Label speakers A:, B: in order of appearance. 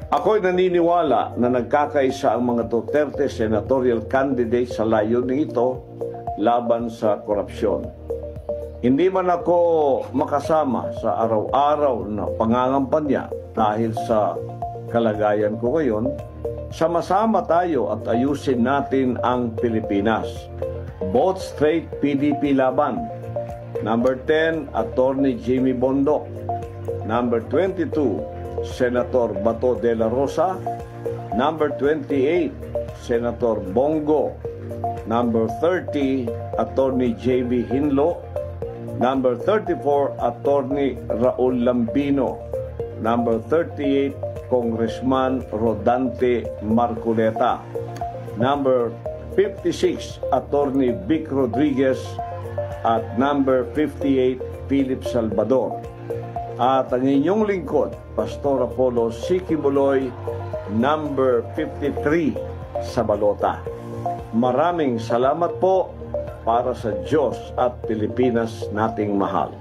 A: Ako'y naniniwala na nagkakaisa ang mga Duterte senatorial candidates sa layuning ito laban sa korupsyon. Hindi man ako makasama sa araw-araw na pangangampanya dahil sa kalagayan ko ngayon, sama-sama tayo at ayusin natin ang Pilipinas. Vote straight PDP laban. Number 10, Attorney Jimmy Bondoc. Number 22, Senator Bato de la Rosa. Number 28, Senator Bongo. Number 30, Attorney J.B. Hinlo. Number 34, Attorney Raul Lambino. Number 38, Congressman Rodante Marcoleta. Number 56, Attorney Vic Rodriguez. At number 58, Philip Salvador. At ang inyong lingkod, Pastor Apollo Sikibuloy, number 53 sa balota. Maraming salamat po para sa Diyos at Pilipinas nating mahal.